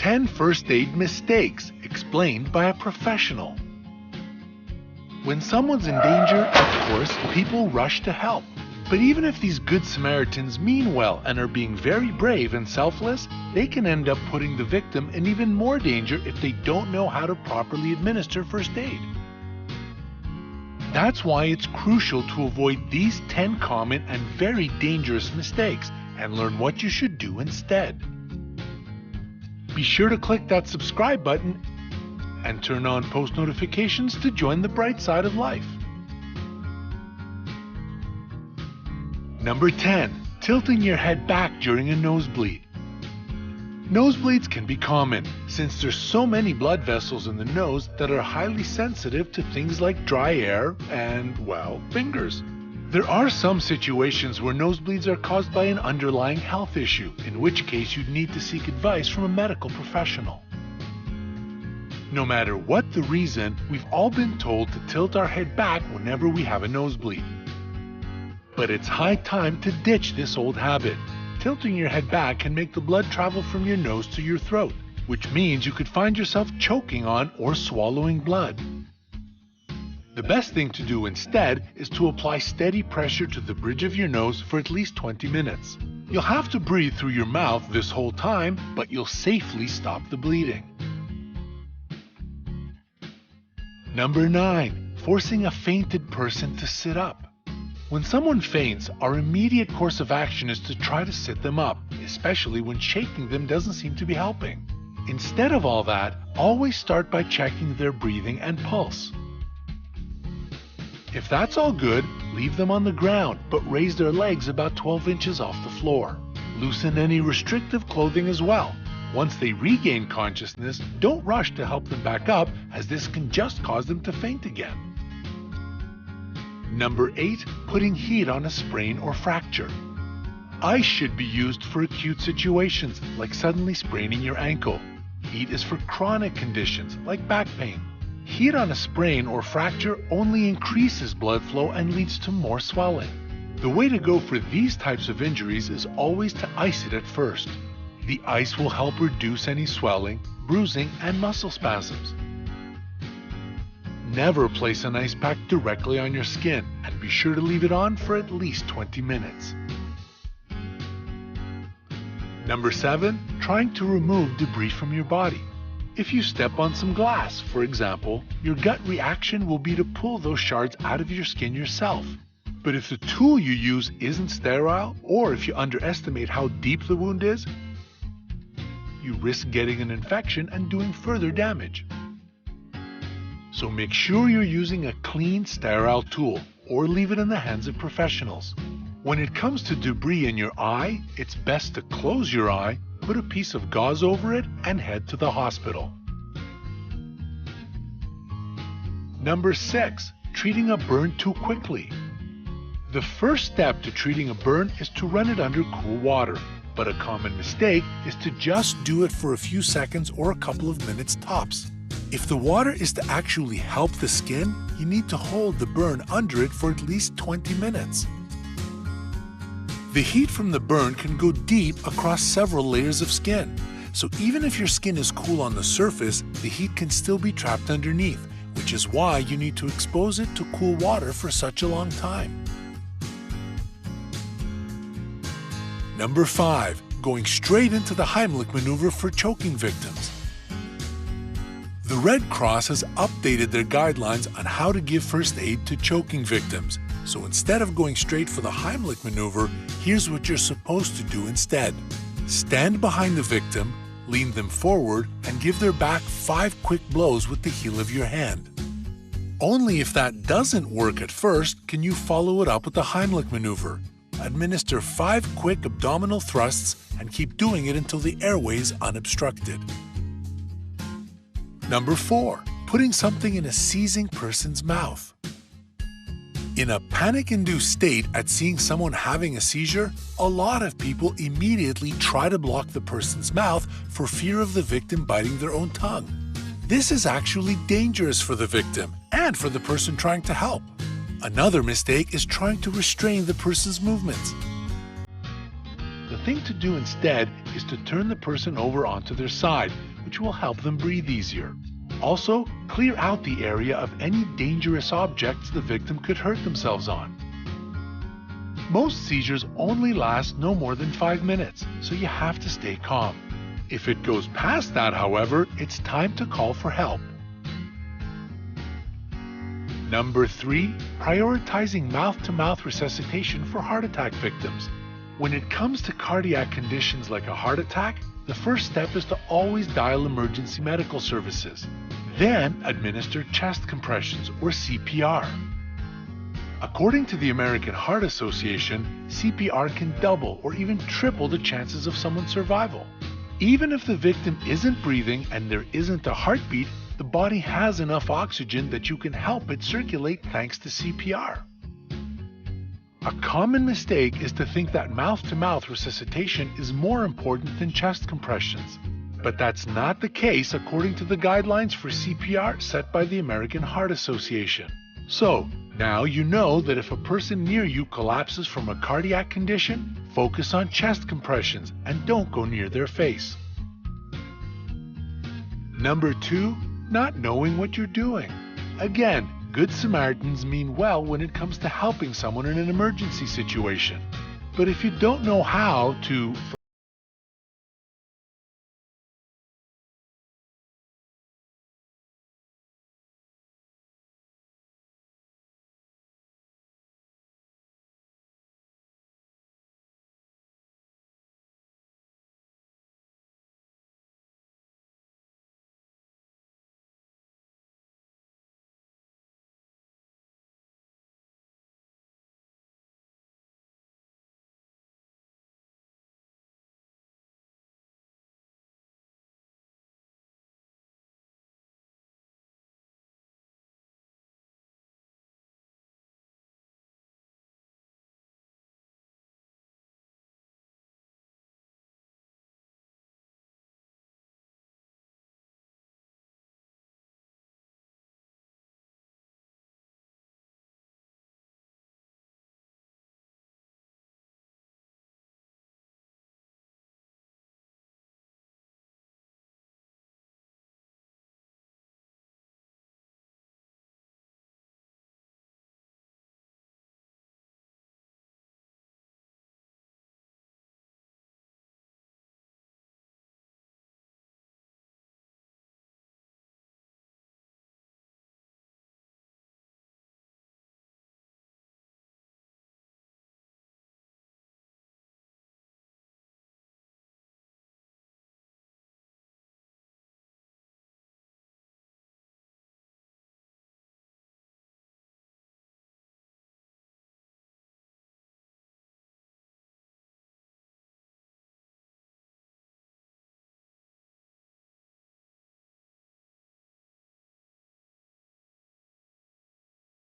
10 first aid mistakes explained by a professional. When someone's in danger, of course, people rush to help. But even if these good Samaritans mean well and are being very brave and selfless, they can end up putting the victim in even more danger if they don't know how to properly administer first aid. That's why it's crucial to avoid these 10 common and very dangerous mistakes and learn what you should do instead. Be sure to click that subscribe button and turn on post notifications to join the bright side of life. Number 10. Tilting your head back during a nosebleed. Nosebleeds can be common since there's so many blood vessels in the nose that are highly sensitive to things like dry air and, well, fingers. There are some situations where nosebleeds are caused by an underlying health issue, in which case you'd need to seek advice from a medical professional. No matter what the reason, we've all been told to tilt our head back whenever we have a nosebleed. But it's high time to ditch this old habit. Tilting your head back can make the blood travel from your nose to your throat, which means you could find yourself choking on or swallowing blood. The best thing to do instead is to apply steady pressure to the bridge of your nose for at least 20 minutes. You'll have to breathe through your mouth this whole time, but you'll safely stop the bleeding. Number 9. Forcing a fainted person to sit up. When someone faints, our immediate course of action is to try to sit them up, especially when shaking them doesn't seem to be helping. Instead of all that, always start by checking their breathing and pulse. If that's all good, leave them on the ground, but raise their legs about 12 inches off the floor. Loosen any restrictive clothing as well. Once they regain consciousness, don't rush to help them back up, as this can just cause them to faint again. Number 8. Putting heat on a sprain or fracture. Ice should be used for acute situations, like suddenly spraining your ankle. Heat is for chronic conditions, like back pain. Heat on a sprain or fracture only increases blood flow and leads to more swelling. The way to go for these types of injuries is always to ice it at first. The ice will help reduce any swelling, bruising, and muscle spasms. Never place an ice pack directly on your skin, and be sure to leave it on for at least 20 minutes. Number 7. Trying to remove debris from your body. If you step on some glass, for example, your gut reaction will be to pull those shards out of your skin yourself. But if the tool you use isn't sterile, or if you underestimate how deep the wound is, you risk getting an infection and doing further damage. So make sure you're using a clean, sterile tool, or leave it in the hands of professionals. When it comes to debris in your eye, it's best to close your eye, put a piece of gauze over it, and head to the hospital. Number 6. Treating a burn too quickly. The first step to treating a burn is to run it under cool water, but a common mistake is to just do it for a few seconds or a couple of minutes tops. If the water is to actually help the skin, you need to hold the burn under it for at least 20 minutes. The heat from the burn can go deep across several layers of skin, so even if your skin is cool on the surface, the heat can still be trapped underneath, which is why you need to expose it to cool water for such a long time. Number 5. Going straight into the Heimlich maneuver for choking victims. The Red Cross has updated their guidelines on how to give first aid to choking victims. So instead of going straight for the Heimlich maneuver, here's what you're supposed to do instead. Stand behind the victim, lean them forward, and give their back 5 quick blows with the heel of your hand. Only if that doesn't work at first can you follow it up with the Heimlich maneuver. Administer 5 quick abdominal thrusts and keep doing it until the airway is unobstructed. Number 4. Putting something in a seizing person's mouth. In a panic-induced state at seeing someone having a seizure, a lot of people immediately try to block the person's mouth for fear of the victim biting their own tongue. This is actually dangerous for the victim and for the person trying to help. Another mistake is trying to restrain the person's movements. The thing to do instead is to turn the person over onto their side, which will help them breathe easier. Also, clear out the area of any dangerous objects the victim could hurt themselves on. Most seizures only last no more than 5 minutes, so you have to stay calm. If it goes past that, however, it's time to call for help. Number 3, prioritizing mouth-to-mouth resuscitation for heart attack victims. When it comes to cardiac conditions like a heart attack, the first step is to always dial emergency medical services. Then administer chest compressions or CPR. According to the American Heart Association, CPR can double or even triple the chances of someone's survival. Even if the victim isn't breathing and there isn't a heartbeat, the body has enough oxygen that you can help it circulate thanks to CPR. A common mistake is to think that mouth-to-mouth resuscitation is more important than chest compressions. But that's not the case according to the guidelines for CPR set by the American Heart Association. So, now you know that if a person near you collapses from a cardiac condition, focus on chest compressions and don't go near their face. Number 2, not knowing what you're doing. Again, good Samaritans mean well when it comes to helping someone in an emergency situation. But if you don't know how to,